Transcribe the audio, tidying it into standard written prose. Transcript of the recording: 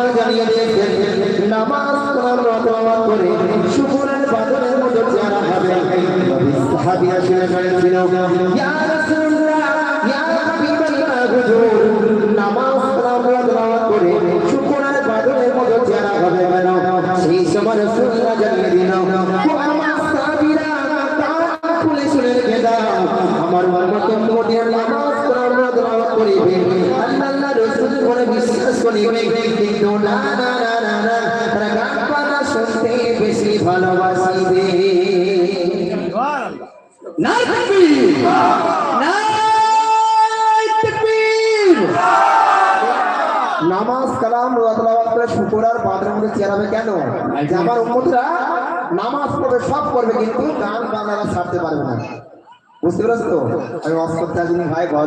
আমার জানিয়ে দিয়েছেন নামাজ কালাম করে শুকরের বাদনের মতো চেহারা হবে। নবী সাহাবীরা শুনে বলেছিল ইয়া রাসূলুল্লাহ ইয়া হাবিবাল্লাহ হুজুর নামাজ কালাম করে শুকরের বাদনের মতো চেহারা হবে কেন? সেই সময় রাসূলুল্লাহ জানিয়ে দিল আমার সাহাবীরা কান খুলে শুনে রেখে দাও আমার উম্মতের নামাজ কালাম করিবে আল্লাহ রাসূল বলে বিশ্বাস করিবে কিন্তু না না না না না তারা গান বাজনা শুনতে বেশি ভালোবাসিবে। সুবহানাল্লাহ না তাকবীর না তাকবীর। নামাজ কালাম তেলাওয়াত করে শুকর আর বাদরের মধ্যে চেয়ারাবে কেন? যে আমার উম্মতরা নামাজ পড়বে সব করবে কিন্তু গান বাজনা ছাড়তে পারবে না। বুঝতে পেরেছো তো? আমি ওয়াজ করতে আসিনি ভাই, ঘর